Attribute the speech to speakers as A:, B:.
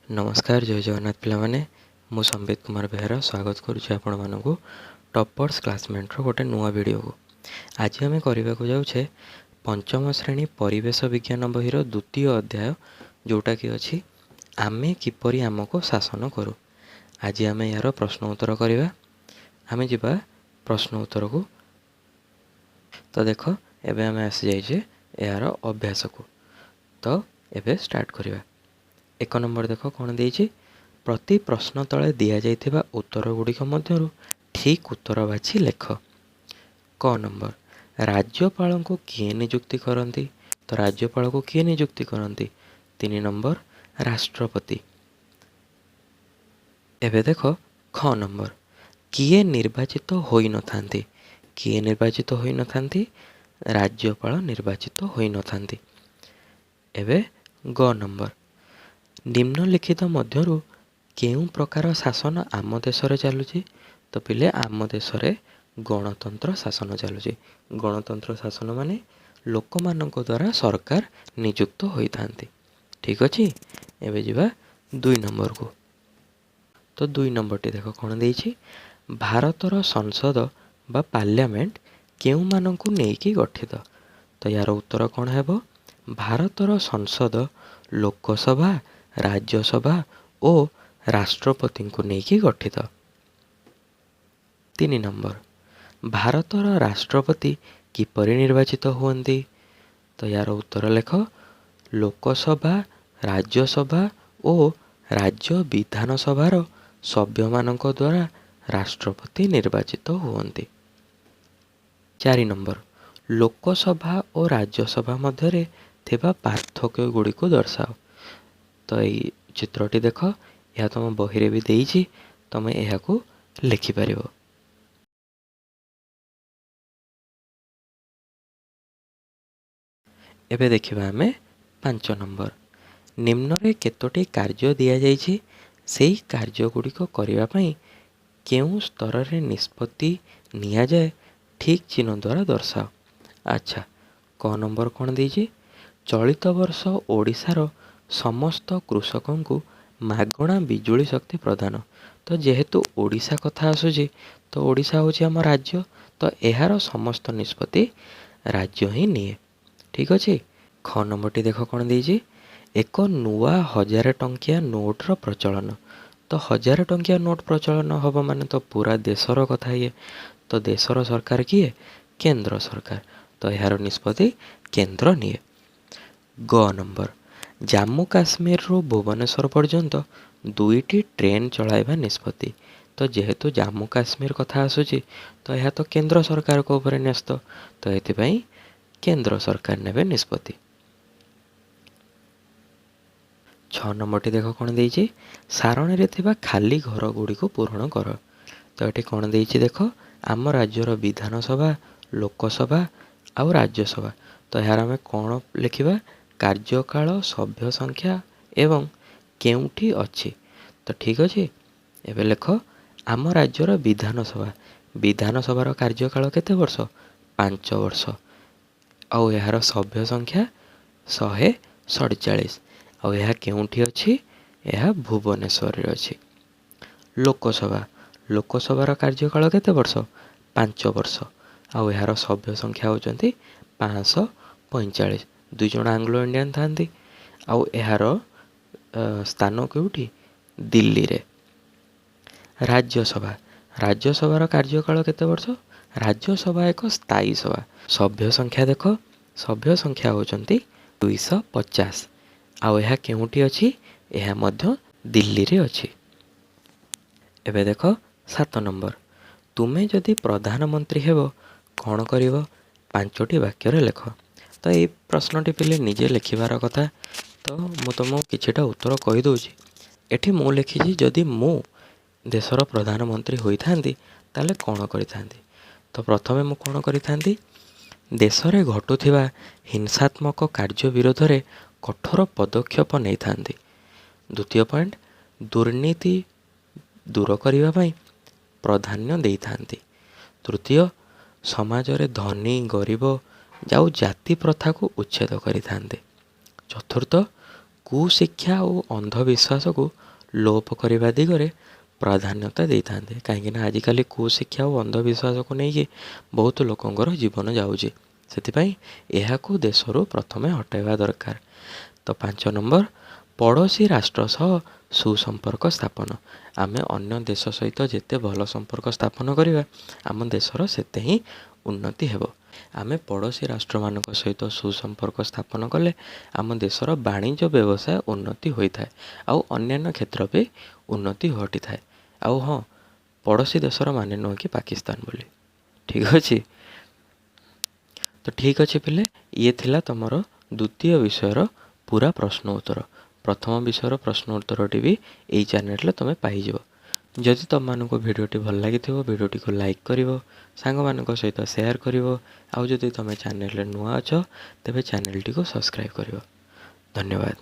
A: नमस्कार जय जगन्नाथ पिलामाने मु संबित कुमार बेहरा स्वागत करुच्चे आपण मानकु टॉपर्स क्लासमेट रो गोटे नुआ वीडियो को। आज आम करने को जाऊे पंचम श्रेणी परिवेश विज्ञान बहीर द्वितीय अध्याय जोटा कि अच्छी आमे किपरि आमको शासन करूँ। आज आम यार प्रश्न उत्तर करवा। आम जा प्रश्न उत्तर को। तो देख एबे आम आसी जाइए यार अभ्यास को। तो एबे स्टार्ट करवा। एक नंबर देख कौन देछि प्रति प्रश्न तले दिया जाइथिबा उत्तर गुड़िक मध्यरु ठीक उत्तर बाछि लेख। क नंबर राज्यपाल को किए नियुक्ति करती। तो राज्यपाल को किए नियुक्ति करती। 3 नंबर राष्ट्रपति। एबे देख ख नंबर किए निर्वाचित होई न थांती। किए निर्वाचित होई न थांती राज्यपाल निर्वाचित होई न थांती। एबे ग नंबर निम्नलिखित मध्यरु केउं प्रकार शासन आम देश रे चलुची। तो पिले आम देश रे गणतंत्र शासन चलुची। गणतंत्र शासन माने लोक मानक द्वारा सरकार नियुक्त होई थांती। ठीक अछि। एबे जिबा 2 नंबर को। तो 2 नंबर टी देखो कोन देछि भारतर संसद बा पार्लियामेंट केउं मानकु नेकी गठित। तो यार उत्तर कोन हेबो भारतर संसद लोकसभा राज्यसभा और राष्ट्रपति को नेकी गठित। 3 नंबर भारतर राष्ट्रपति किपरि निर्वाचित हुअन्ति। तो यार उत्तर लेख लोकसभा राज्यसभा और राज्य विधानसभार सभ्य मानक द्वारा राष्ट्रपति निर्वाचित हुअन्ति। 4 नंबर लोकसभा और राज्यसभा मध्य थिबा पार्थक्य गुड़ी को दर्शाओ। तो यही चित्रटी देख यह तुम बही भी देइछि तुम यह लिखिपर। एबे देखिबा आमे 5 नंबर निम्न रे केतोटी कार्य दिया जाइछि सेही कार्य गुड़िक करिवा पई केउं स्तर रे निष्पत्ति निया जाए ठीक चिन्ह द्वारा दर्शाओ। अच्छा क नंबर कौन देइछि चलित वर्ष ओडिशार समस्त कृषकों को मागणा बिजुली शक्ति प्रदान। तो जेहेतु ओडिशा कथा आसुची तो ओडिशा होची आम राज्य। तो एहार समस्त निष्पत्ति राज्य ही निये। ठीक अच्छे। ख नंबर टी देख कौन देइछि एक नुआ 1000 टंकिया नोट्र प्रचलन। तो 1000 टंकिया नोट प्रचलन हब माने तो पूरा देशर कथा ये। तो देशर सरकार किए केंद्र सरकार। तो यार निष्पत्ति केंद्र निये। ग नंबर जम्मू काश्मीर रू भुवनेश्वर पर्यंत 2टी ट्रेन चलाइबा निष्पत्ति। तो जेहेतु जम्मू काश्मीर कथा आसुची तो यह तो केंद्र सरकार को ऊपर न्यस्त। तो एथिपाई केंद्र सरकार नेबे निष्पत्ति। 6 नंबर टी देखो कौन देइछि सारणी रे थिबा खाली घर गुड़ी को पूरण कर। तो ये कौन देइछि देखो आम राज्यर विधानसभा लोकसभा आउ राज्यसभा। तो यार आम कौन लिखिबा कार्यकाल सभ्य संख्या एवं केउठी अच्छी। तो ठीक अच्छे। एबे लेख आम राज्यर विधानसभा विधानसभार कार्यकाल केते वर्ष 5 वर्ष। आउ यार सभ्य संख्या 147। आउ यह केउठी अच्छी यह भुवनेश्वर रे अच्छी। लोकसभा लोकसभार कार्यकाल केते वर्ष 5 वर्ष। आउ यार सभ्य संख्या होचंती 545। 2 जण आंग्लो इंडियन थांती। आउ एहार स्थान केउठी दिल्ली रे। राज्यसभा राज्यसभार कार्यकाल केते वर्ष राज्यसभा एक स्थायी सभा। सभ्य संख्या देख सभ्य संख्या होचंती 250। आउ यह केउठी अछि यह मध्य दिल्ली रे अछि। एबे देख 7 नंबर तुमे जदि प्रधानमंत्री हेबो कौन करिवो 5टी वाक्य रे लेख। तो ये प्रश्नटी पिले निजे लिखिबार कथा। तो मु तुमको किछिटा उत्तर कहि दउछि। एठी मु लिखिछि जदि मु देशर प्रधानमंत्री होई थांती ताले कौन करि थांती। तो प्रथमे मु कौन करि थांती देश रे घटुथिबा हिंसात्मक कार्य विरोध रे कठोर पदक्षेप नै थांती। द्वितीय पॉइंट दुर्नीति दूर करिवा पई प्राधान्य देई थांती। तृतीय समाज रे धनी गरीब जाऊ जाति प्रथा को उच्छेद करि थांते। चतुर्थ କୁଶିକ୍ଷା ଓ ଅନ୍ଧବିଶ୍ୱାସକୁ ଲୋପ କରିବା ଦିଗରେ ପ୍ରାଧାନ୍ୟତା ଦେଇଥାନ୍ତି। କାହିଁକିନା ଆଜିକାଲି କୁଶିକ୍ଷା ଓ ଅନ୍ଧବିଶ୍ୱାସକୁ ନେଇକି ବହୁତ ଲୋକଙ୍କର ଜୀବନ ଯାଉଛି। ସେଥିପାଇଁ ଏହାକୁ ଦେଶରୁ ପ୍ରଥମେ ହଟାଇବା ଦରକାର। ତ 5 ନମ୍ବର, ପଡ଼ୋଶୀ ରାଷ୍ଟ୍ର ସହ ସୁସମ୍ପର୍କ ସ୍ଥାପନ। ଆମେ ଅନ୍ୟ ଦେଶ ସହିତ ଯେତେ ଭଲ ସମ୍ପର୍କ ସ୍ଥାପନ କରିବା ଆମ ଦେଶର ସେତେ ହିଁ ଉନ୍ନତି ହେବ। ଆମେ ପଡ଼ୋଶୀ ରାଷ୍ଟ୍ରମାନଙ୍କ ସହିତ ସୁସମ୍ପର୍କ ସ୍ଥାପନ କଲେ ଆମ ଦେଶର ବାଣିଜ୍ୟ ବ୍ୟବସାୟ ଉନ୍ନତି ହୋଇଥାଏ ଆଉ ଅନ୍ୟାନ୍ୟ କ୍ଷେତ୍ର ବି ଉନ୍ନତି ଘଟିଥାଏ। ଆଉ ହଁ, ପଡ଼ୋଶୀ ଦେଶର ମାନେ ନୁହେଁ କି ପାକିସ୍ତାନ ବୋଲି। ଠିକ୍ ଅଛି। ତ ଠିକ୍ ଅଛି ପିଲେ, ଇଏ ଥିଲା ତମର ଦ୍ୱିତୀୟ ବିଷୟର ପୁରା ପ୍ରଶ୍ନ ଉତ୍ତର। ପ୍ରଥମ ବିଷୟର ପ୍ରଶ୍ନ ଉତ୍ତରଟି ବି ଏଇ ଚ୍ୟାନେଲରେ ତୁମେ ପାଇଯିବ। ଯଦି ତୁମମାନଙ୍କୁ ଭିଡ଼ିଓଟି ଭଲ ଲାଗିଥିବ ଭିଡ଼ିଓଟିକୁ ଲାଇକ୍ କରିବ, ସାଙ୍ଗମାନଙ୍କ ସହିତ ସେୟାର କରିବ, ଆଉ ଯଦି ତୁମେ ଚ୍ୟାନେଲରେ ନୂଆ ଅଛ ତେବେ ଚ୍ୟାନେଲଟିକୁ ସବସ୍କ୍ରାଇବ୍ କରିବ। ଧନ୍ୟବାଦ।